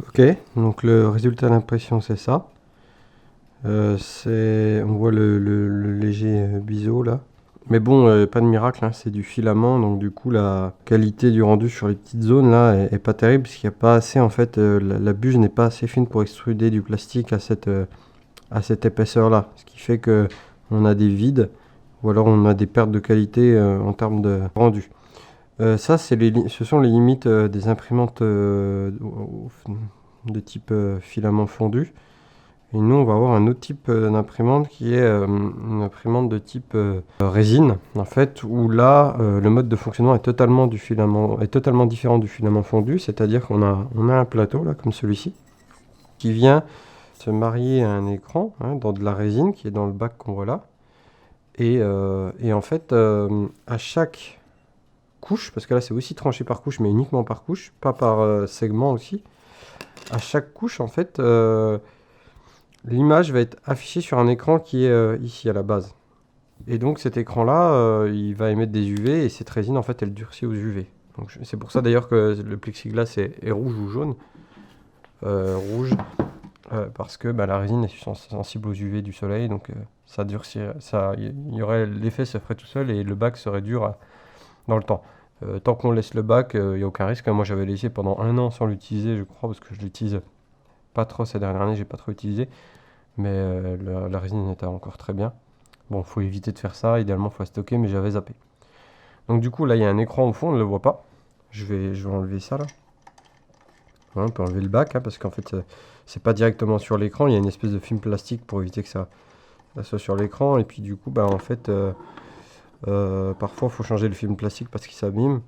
Ok, donc le résultat d'impression c'est ça. On voit le léger biseau là. Mais bon, pas de miracle, hein, c'est du filament, donc du coup la qualité du rendu sur les petites zones là est pas terrible parce qu'il n'y a pas assez en fait, la bûche n'est pas assez fine pour extruder du plastique à cette épaisseur là, ce qui fait que on a des vides ou alors on a des pertes de qualité en termes de rendu. Ça, ce sont les limites des imprimantes de type filament fondu. Et nous, on va avoir un autre type d'imprimante qui est une imprimante de type résine, en fait, où là, le mode de fonctionnement est totalement différent du filament fondu, c'est-à-dire on a un plateau, là, comme celui-ci, qui vient se marier à un écran hein, dans de la résine qui est dans le bac qu'on voit là. Et en fait, à chaque couche, parce que là, c'est aussi tranché par couche, mais uniquement par couche, pas par segment aussi, à chaque couche, en fait, l'image va être affichée sur un écran qui est ici à la base. Et donc cet écran-là, il va émettre des UV et cette résine, en fait, elle durcit aux UV. C'est pour ça d'ailleurs que le plexiglas est rouge ou jaune. Rouge, parce que bah, la résine est sensible aux UV du soleil, donc ça durcit, il y aurait l'effet se ferait tout seul et le bac serait dur dans le temps. Tant qu'on laisse le bac, il n'y a aucun risque. Moi j'avais laissé pendant un an sans l'utiliser, je crois, parce que je l'utilise pas trop ces dernières années, j'ai pas trop utilisé. Mais la résine était encore très bien. Bon, faut éviter de faire ça, idéalement faut la stocker, mais j'avais zappé. Donc du coup là il y a un écran au fond, on ne le voit pas. Je vais enlever ça là. Voilà, on peut enlever le bac, hein, parce qu'en fait c'est pas directement sur l'écran, il y a une espèce de film plastique pour éviter que ça soit sur l'écran. Et puis du coup, bah en fait, parfois il faut changer le film plastique parce qu'il s'abîme.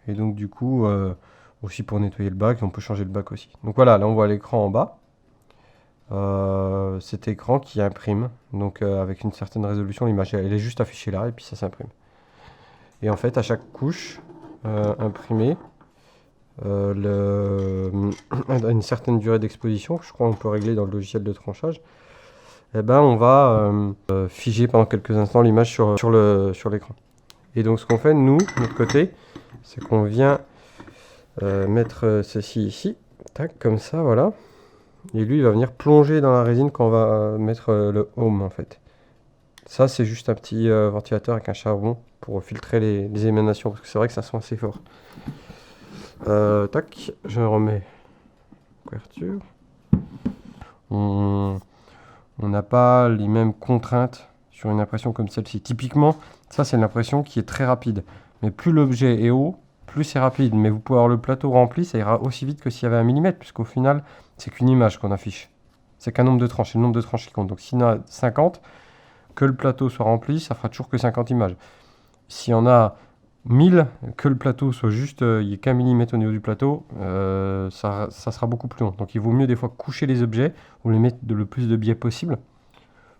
Et donc du coup, aussi pour nettoyer le bac, on peut changer le bac aussi. Donc voilà, là on voit l'écran en bas. Cet écran qui imprime, donc avec une certaine résolution, l'image elle est juste affichée là et puis ça s'imprime. Et en fait, à chaque couche imprimée, une certaine durée d'exposition, je crois qu'on peut régler dans le logiciel de tranchage, et ben on va figer pendant quelques instants l'image sur l'écran. Et donc ce qu'on fait, nous, de notre côté, c'est qu'on vient mettre ceci ici, tac, comme ça, voilà. Et lui, il va venir plonger dans la résine quand on va mettre le home, en fait. Ça, c'est juste un petit ventilateur avec un charbon pour filtrer les émanations, parce que c'est vrai que ça sent assez fort. Tac, je remets couverture. On n'a pas les mêmes contraintes sur une impression comme celle-ci. Typiquement, ça, c'est une impression qui est très rapide. Mais plus l'objet est haut, plus c'est rapide. Mais vous pouvez avoir le plateau rempli, ça ira aussi vite que s'il y avait un millimètre, puisqu'au final, c'est qu'une image qu'on affiche. C'est qu'un nombre de tranches, c'est le nombre de tranches qui compte. Donc s'il y en a 50, que le plateau soit rempli, ça fera toujours que 50 images. S'il y en a 1000, que le plateau soit juste, il n'y ait qu'un millimètre au niveau du plateau, ça sera beaucoup plus long. Donc il vaut mieux des fois coucher les objets ou les mettre le plus de biais possible,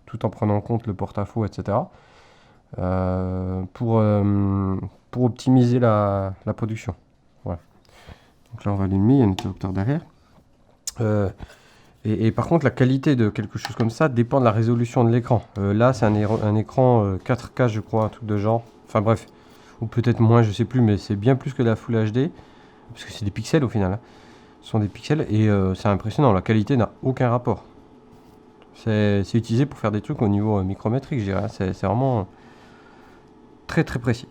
tout en prenant en compte le porte-à-faux, etc. Pour optimiser la production. Voilà. Donc là on va allumer, il y a un interrupteur derrière. Et par contre, la qualité de quelque chose comme ça dépend de la résolution de l'écran. Là, c'est un écran 4K, je crois, un truc de genre. Enfin bref, ou peut-être moins, je sais plus, mais c'est bien plus que la Full HD, parce que c'est des pixels au final. Hein. Ce sont des pixels et c'est impressionnant. La qualité n'a aucun rapport. C'est utilisé pour faire des trucs au niveau micrométrique, je dirais. C'est vraiment très très précis.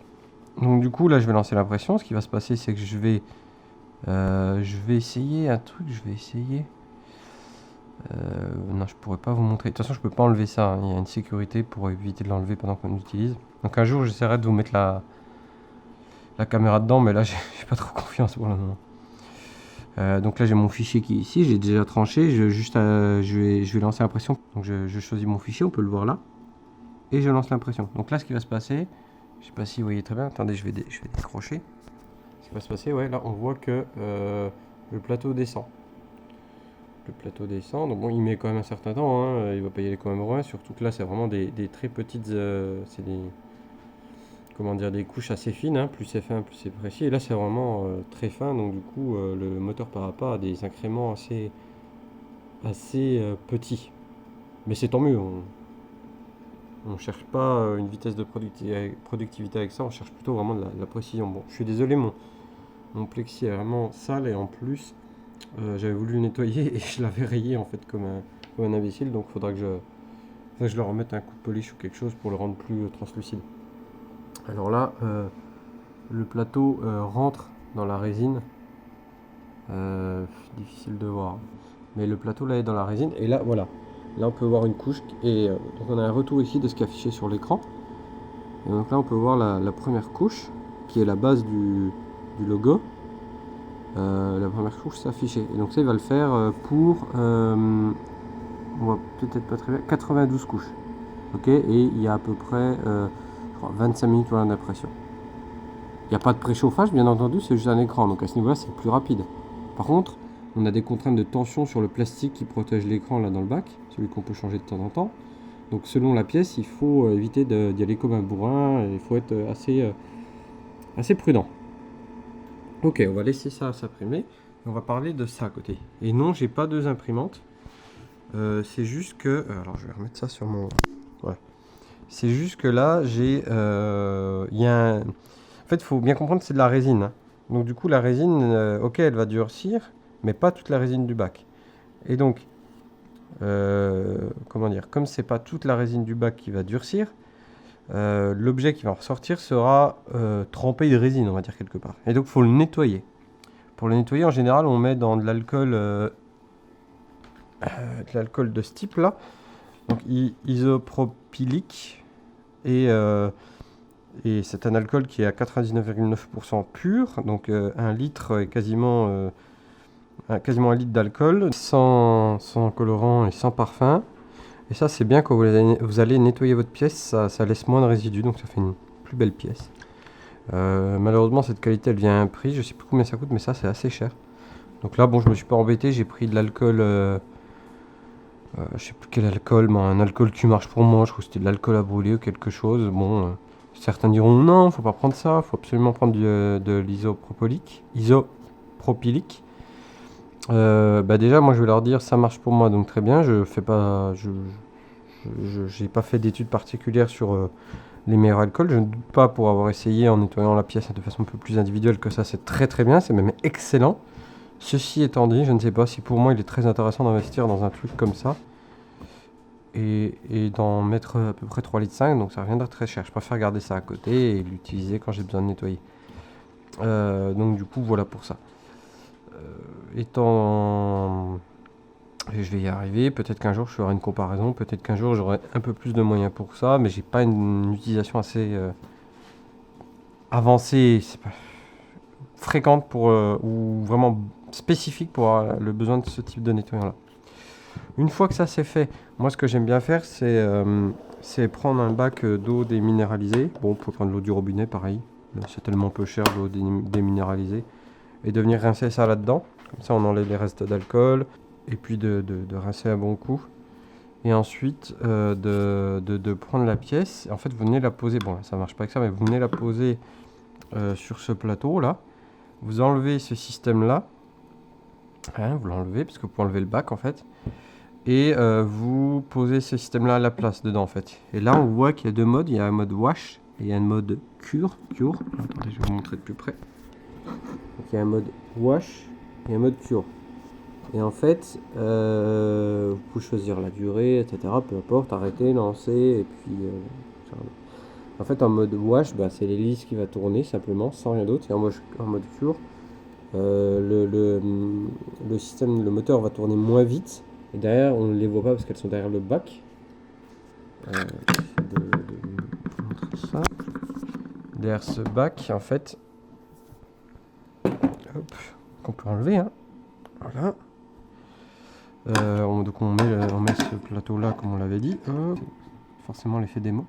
Donc du coup, là, je vais lancer l'impression. Ce qui va se passer, c'est que je vais essayer un truc. Non, je pourrais pas vous montrer. De toute façon, je peux pas enlever ça. Hein. Il y a une sécurité pour éviter de l'enlever pendant qu'on l'utilise. Donc un jour, j'essaierai de vous mettre la caméra dedans, mais là, j'ai pas trop confiance pour le moment. Donc là, j'ai mon fichier qui est ici. J'ai déjà tranché. Je vais lancer l'impression. Donc je choisis mon fichier. On peut le voir là. Et je lance l'impression. Donc là, ce qui va se passer, je sais pas si vous voyez très bien. Attendez, je vais décrocher. Ce qui va se passer, ouais, là, on voit que le plateau descend. Le plateau descend, donc bon, il met quand même un certain temps, hein, il va pas y aller quand même loin, surtout que là c'est vraiment des très petites, c'est des, comment dire, des couches assez fines, hein, plus c'est fin, plus c'est précis, et là c'est vraiment très fin, donc du coup le moteur par rapport à des incréments assez petits, mais c'est tant mieux, on cherche pas une vitesse de productivité avec ça, on cherche plutôt vraiment de la précision. Bon, je suis désolé, mon plexi est vraiment sale, et en plus J'avais voulu le nettoyer et je l'avais rayé en fait comme un imbécile, donc faudra que je leur remette un coup de polish ou quelque chose pour le rendre plus translucide. Alors là, le plateau rentre dans la résine. Difficile de voir, mais le plateau là est dans la résine et là voilà, là on peut voir une couche et donc on a un retour ici de ce qui est affiché sur l'écran. Et donc là on peut voir la première couche qui est la base du logo. La première couche s'est affichée et donc ça il va le faire pour on voit peut-être pas très bien, 92 couches. Ok, et il y a à peu près je crois 25 minutes voilà, d'impression. Il n'y a pas de préchauffage bien entendu, c'est juste un écran, donc à ce niveau là c'est plus rapide. Par contre, on a des contraintes de tension sur le plastique qui protège l'écran là dans le bac, celui qu'on peut changer de temps en temps. Donc selon la pièce, il faut éviter d'y aller comme un bourrin, et il faut être assez prudent. Ok, on va laisser ça s'imprimer, et on va parler de ça à côté. Et non, j'ai pas deux imprimantes, c'est juste que... alors je vais remettre ça sur mon... Ouais. C'est juste que là, j'ai... y a un... En fait, il faut bien comprendre que c'est de la résine. Hein. Donc du coup, la résine, ok, elle va durcir, mais pas toute la résine du bac. Et donc, comment dire, comme c'est pas toute la résine du bac qui va durcir, l'objet qui va en ressortir sera trempé de résine, on va dire quelque part. Et donc, il faut le nettoyer. Pour le nettoyer, en général, on met dans de l'alcool de ce type-là, donc isopropylique, et c'est un alcool qui est à 99,9% pur, donc 1 litre est quasiment 1 litre d'alcool, sans colorant et sans parfum. Et ça c'est bien quand vous allez nettoyer votre pièce, ça laisse moins de résidus, donc ça fait une plus belle pièce. Malheureusement cette qualité elle vient à un prix, je sais plus combien ça coûte, mais ça c'est assez cher. Donc là bon, je me suis pas embêté, j'ai pris de l'alcool, je sais plus quel alcool, mais un alcool qui marche pour moi, je crois que c'était de l'alcool à brûler ou quelque chose. Bon, certains diront non, faut pas prendre ça, faut absolument prendre de l'isopropylique. Bah déjà moi je vais leur dire ça marche pour moi, donc très bien. Je fais pas, j'ai pas fait d'études particulières sur les meilleurs alcools. Je ne doute pas pour avoir essayé en nettoyant la pièce de façon un peu plus individuelle que ça c'est très très bien, c'est même excellent. Ceci étant dit, je ne sais pas si pour moi il est très intéressant d'investir dans un truc comme ça et d'en mettre à peu près 3,5 litres, donc ça reviendra très cher. Je préfère garder ça à côté et l'utiliser quand j'ai besoin de nettoyer. Donc du coup voilà pour ça. Je vais y arriver, peut-être qu'un jour je ferai une comparaison, peut-être qu'un jour j'aurai un peu plus de moyens pour ça, mais j'ai pas une utilisation assez avancée, c'est pas fréquente pour ou vraiment spécifique pour le besoin de ce type de nettoyant là. Une fois que ça c'est fait, moi ce que j'aime bien faire c'est prendre un bac d'eau déminéralisée. Bon, on peut prendre l'eau du robinet pareil, c'est tellement peu cher l'eau déminéralisée, et de venir rincer ça là-dedans. Comme ça on enlève les restes d'alcool, et puis de rincer un bon coup. Et ensuite de prendre la pièce, et en fait vous venez la poser, bon là, ça marche pas avec ça, mais vous venez la poser sur ce plateau là. Vous enlevez ce système là, hein, vous l'enlevez parce que vous pouvez enlever le bac en fait. Et vous posez ce système là à la place dedans en fait. Et là on voit qu'il y a deux modes, il y a un mode wash et il y a un mode cure. Attendez, je vais vous montrer de plus près. Donc il y a un mode wash et un mode cure. Et en fait, vous pouvez choisir la durée, etc. Peu importe, arrêter, lancer, et puis... en fait, en mode wash, bah, c'est l'hélice qui va tourner simplement, sans rien d'autre. Et en mode cure, le système, le moteur va tourner moins vite. Et derrière, on ne les voit pas parce qu'elles sont derrière le bac. De montrer ça. Derrière ce bac, en fait, hop, qu'on peut enlever, hein. Voilà. Donc on met ce plateau là comme on l'avait dit, forcément l'effet démo.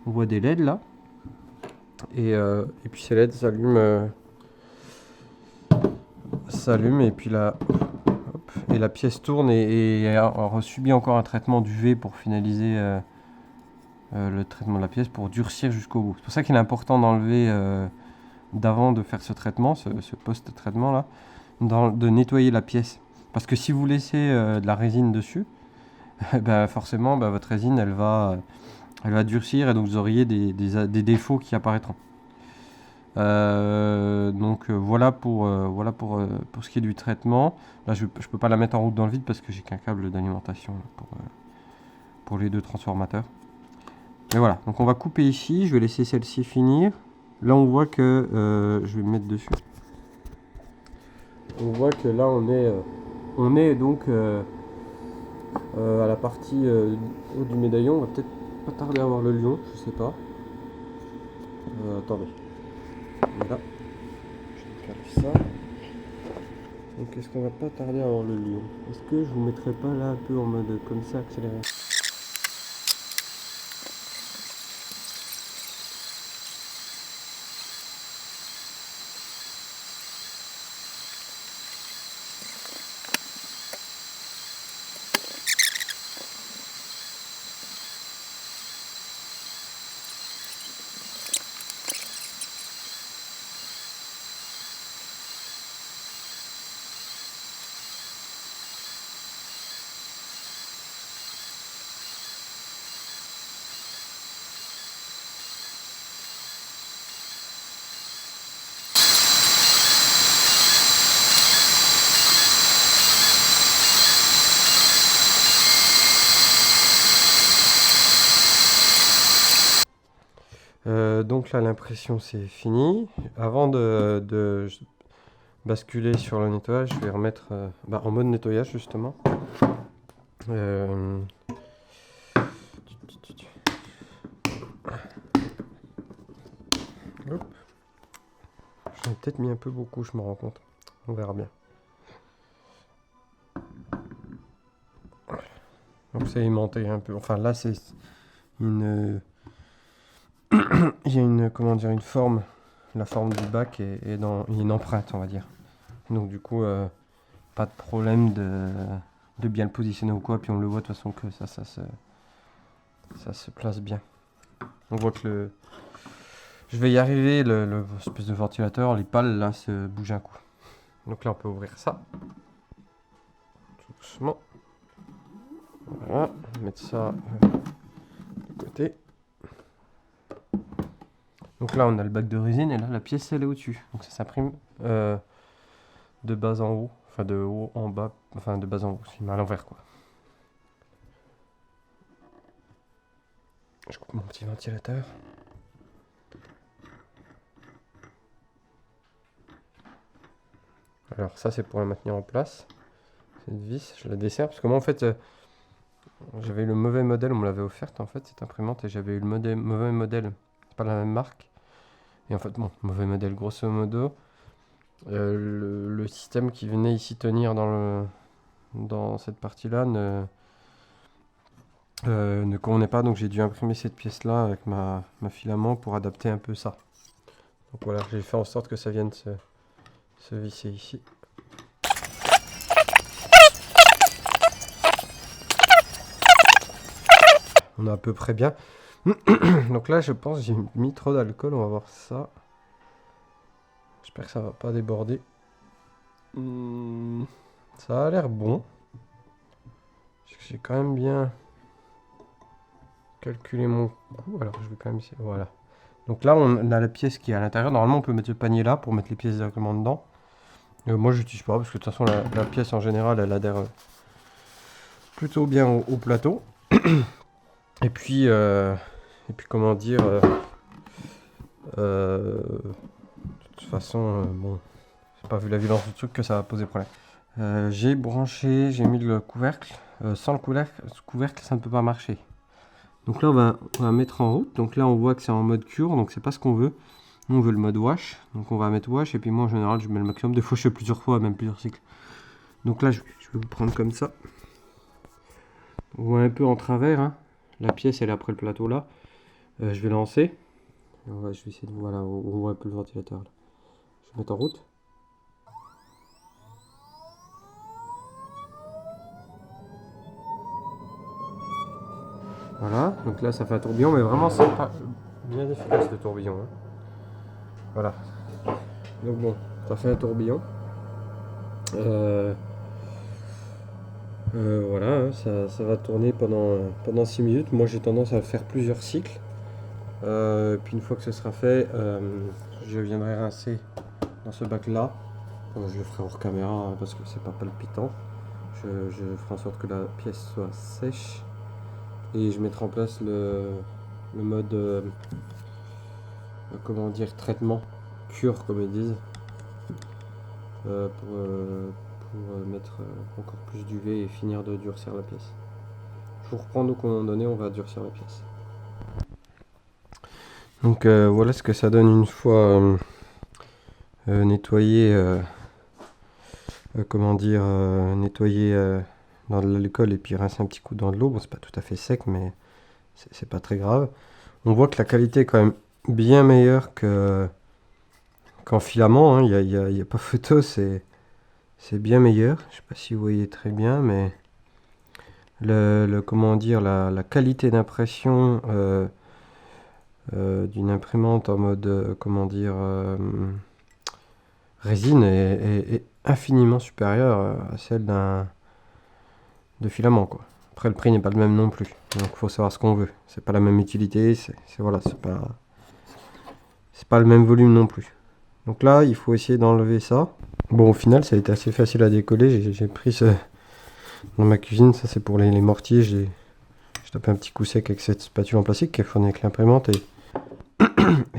On voit des LED là, et puis ces LED s'allument et puis là, hop, et la pièce tourne et a subi encore un traitement d'UV pour finaliser le traitement de la pièce, pour durcir jusqu'au bout. C'est pour ça qu'il est important d'enlever d'avant de faire ce traitement, ce post-traitement là, de nettoyer la pièce. Parce que si vous laissez de la résine dessus, forcément votre résine elle va durcir et donc vous auriez des défauts qui apparaîtront. voilà pour ce qui est du traitement. Là, je peux pas la mettre en route dans le vide parce que j'ai qu'un câble d'alimentation pour les deux transformateurs. Mais voilà, donc on va couper ici, je vais laisser celle-ci finir. Là, on voit que je vais me mettre dessus. On voit que là, on est donc à la partie haut du médaillon. On va peut-être pas tarder à voir le lion, je sais pas. Attendez. Voilà. Je vais faire ça. Donc est-ce qu'on va pas tarder à voir le lion? Est-ce que je vous mettrai pas là un peu en mode comme ça accéléré? Donc là l'impression c'est fini. Avant de basculer sur le nettoyage, je vais remettre en mode nettoyage justement. Hop. J'en ai peut-être mis un peu beaucoup, je me rends compte. On verra bien. Donc c'est aimanté un peu. Enfin là c'est une... Il y a une, comment dire, une forme. La forme du bac est dans une empreinte, on va dire. Donc du coup, pas de problème de bien le positionner ou quoi. Puis on le voit de toute façon que ça se place bien. On voit que je vais y arriver, le espèce de ventilateur, les pales là se bougent un coup. Donc là on peut ouvrir ça. Tout doucement. Voilà, mettre ça de côté. Donc là on a le bac de résine et là la pièce elle est au-dessus. Donc ça s'imprime de bas en haut, enfin de haut en bas, enfin de bas en haut, c'est à l'envers quoi. Je coupe mon petit ventilateur. Alors ça c'est pour la maintenir en place. Cette vis, je la desserre parce que moi en fait j'avais eu le mauvais modèle, on me l'avait offerte en fait cette imprimante et j'avais eu le mauvais modèle, c'est pas la même marque. Et en fait bon, mauvais modèle grosso modo. Le système qui venait ici tenir dans cette partie là ne convenait pas, donc j'ai dû imprimer cette pièce là avec ma filament pour adapter un peu ça. Donc voilà, j'ai fait en sorte que ça vienne se visser ici. On est à peu près bien. Donc là je pense que j'ai mis trop d'alcool, on va voir ça. J'espère que ça va pas déborder. Ça a l'air bon. J'ai quand même bien calculé mon coût. Alors je vais quand même essayer. Voilà. Donc là on a la pièce qui est à l'intérieur. Normalement on peut mettre ce panier là pour mettre les pièces directement dedans. Moi je l'utilise pas parce que de toute façon la pièce en général elle adhère plutôt bien au plateau. Et puis comment dire, de toute façon bon, j'ai pas vu la violence du truc que ça va poser problème. J'ai branché, j'ai mis le couvercle. Sans le couvercle, ça ne peut pas marcher. Donc là, on va mettre en route. Donc là, on voit que c'est en mode cure, donc c'est pas ce qu'on veut. On veut le mode wash. Donc on va mettre wash, et puis moi, en général, je mets le maximum. Des fois, je fais plusieurs fois, même plusieurs cycles. Donc là, je vais vous prendre comme ça. On voit un peu en travers. Hein. La pièce, elle est après le plateau là. Je vais lancer. Je vais essayer de... Voilà, on voit un peu le ventilateur là. Je vais mettre en route. Voilà, donc là ça fait un tourbillon, mais vraiment c'est pas bien efficace le tourbillon. Hein. Voilà. Donc bon, ça fait un tourbillon. Voilà, hein, ça va tourner pendant 6 minutes. Moi j'ai tendance à faire plusieurs cycles. Puis une fois que ce sera fait, je viendrai rincer dans ce bac là. Je le ferai hors caméra hein, parce que c'est pas palpitant. Je ferai en sorte que la pièce soit sèche et je mettrai en place le mode comment dire, traitement, cure comme ils disent, pour mettre encore plus d'UV et finir de durcir la pièce. Je vous reprends donc au moment donné, on va durcir la pièce. Donc voilà ce que ça donne une fois nettoyé, comment dire, nettoyé dans de l'alcool et puis rincer un petit coup dans de l'eau. Bon, c'est pas tout à fait sec, mais c'est pas très grave. On voit que la qualité est quand même bien meilleure qu'en filament. Il n'y a pas photo, c'est bien meilleur. Je sais pas si vous voyez très bien, mais comment dire, la qualité d'impression d'une imprimante en mode, comment dire, résine est infiniment supérieure à celle de filament, quoi. Après, le prix n'est pas le même non plus, donc il faut savoir ce qu'on veut. C'est pas la même utilité, voilà, c'est pas le même volume non plus. Donc là, il faut essayer d'enlever ça. Bon, au final, ça a été assez facile à décoller. J'ai pris ce dans ma cuisine, ça c'est pour les mortiers. J'ai tapé un petit coup sec avec cette spatule en plastique qui est fournie avec l'imprimante et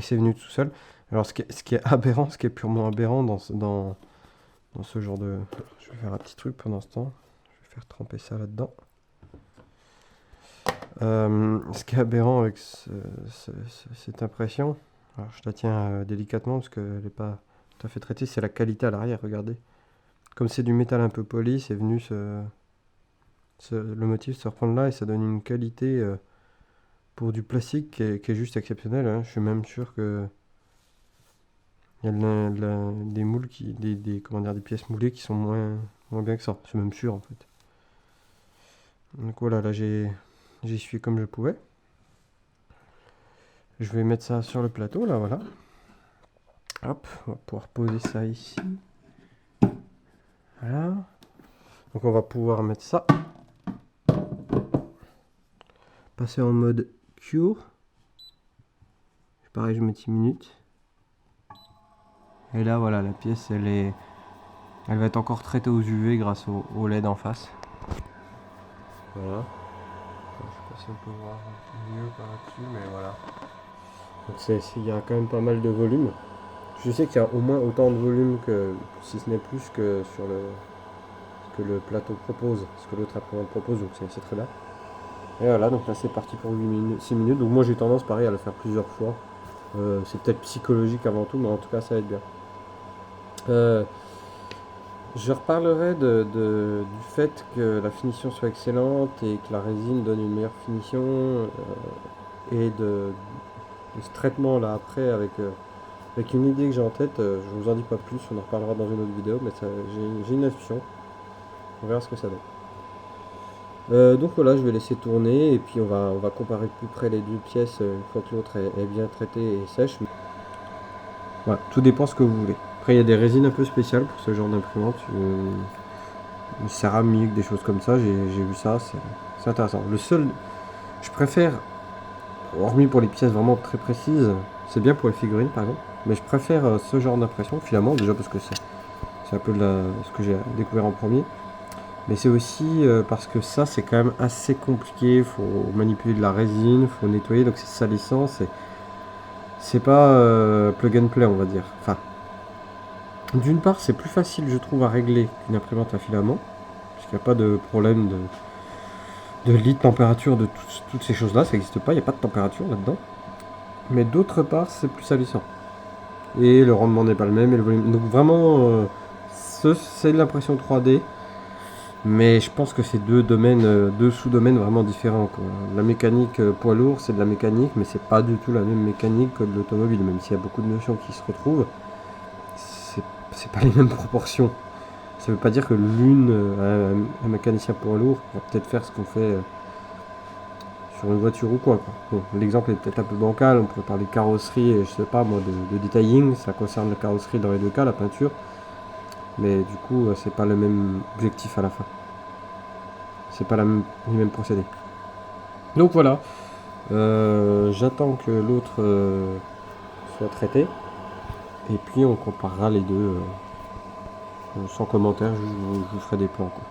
c'est venu tout seul. Alors ce qui est aberrant, ce qui est purement aberrant dans ce genre de... Je vais faire un petit truc pendant ce temps. Je vais faire tremper ça là-dedans. Ce qui est aberrant avec cette impression, alors je la tiens délicatement parce qu'elle n'est pas tout à fait traitée, c'est la qualité à l'arrière, regardez. Comme c'est du métal un peu poli, c'est venu le motif se reprendre là et ça donne une qualité pour du plastique qui est juste exceptionnelle. Hein. Je suis même sûr que il y a des moules comment dire, des pièces moulées qui sont moins bien que ça. C'est même sûr en fait. Donc voilà, là j'ai essuyé comme je pouvais. Je vais mettre ça sur le plateau là, voilà. Hop, on va pouvoir poser ça ici. Voilà. Donc on va pouvoir mettre ça. Passer en mode cure. Pareil, je mets 10 minutes. Et là voilà, la pièce elle va être encore traitée aux UV grâce au LED en face. Voilà. Je sais pas si on peut voir mieux par là-dessus, mais voilà. Donc il y a quand même pas mal de volume. Je sais qu'il y a au moins autant de volume que, si ce n'est plus que sur ce que le plateau propose, ce que l'autre imprimante propose, donc c'est très bien. Et voilà, donc là c'est parti pour 6 minutes. Donc moi j'ai tendance pareil à le faire plusieurs fois. C'est peut-être psychologique avant tout, mais en tout cas ça va être bien. Je reparlerai du fait que la finition soit excellente et que la résine donne une meilleure finition et de ce traitement là après avec une idée que j'ai en tête. Je vous en dis pas plus, on en reparlera dans une autre vidéo, mais j'ai une intuition. On verra ce que ça donne. Donc voilà, je vais laisser tourner et puis on va comparer de plus près les deux pièces une fois que l'autre est bien traitée et sèche. Voilà, tout dépend ce que vous voulez. Après, il y a des résines un peu spéciales pour ce genre d'imprimante. Une céramique, des choses comme ça. J'ai vu ça, c'est intéressant. Le seul, je préfère, hormis pour les pièces vraiment très précises, c'est bien pour les figurines par exemple, mais je préfère ce genre d'impression, filament, déjà parce que c'est un peu ce que j'ai découvert en premier. Mais c'est aussi parce que ça, c'est quand même assez compliqué. Il faut manipuler de la résine, il faut nettoyer, donc c'est salissant. C'est pas plug and play, on va dire. Enfin, d'une part, c'est plus facile, je trouve, à régler qu'une imprimante à filament, parce qu'il n'y a pas de problème de lit, de température, de toutes ces choses-là, ça n'existe pas, il n'y a pas de température là-dedans. Mais d'autre part, c'est plus salissant. Et le rendement n'est pas le même, et le volume. Donc vraiment, c'est de l'impression 3D, mais je pense que c'est deux sous-domaines vraiment différents, quoi. La mécanique poids lourd, c'est de la mécanique, mais c'est pas du tout la même mécanique que de l'automobile, même s'il y a beaucoup de notions qui se retrouvent. C'est pas les mêmes proportions. Ça veut pas dire que un mécanicien poids lourd va peut-être faire ce qu'on fait sur une voiture ou quoi. Bon, l'exemple est peut-être un peu bancal, on pourrait parler de carrosserie et je sais pas moi de detailing, ça concerne la carrosserie dans les deux cas, la peinture. Mais du coup, c'est pas le même objectif à la fin. C'est pas les mêmes procédés. Donc voilà, j'attends que l'autre soit traité. Et puis on comparera les deux sans commentaire, je vous ferai des plans, quoi.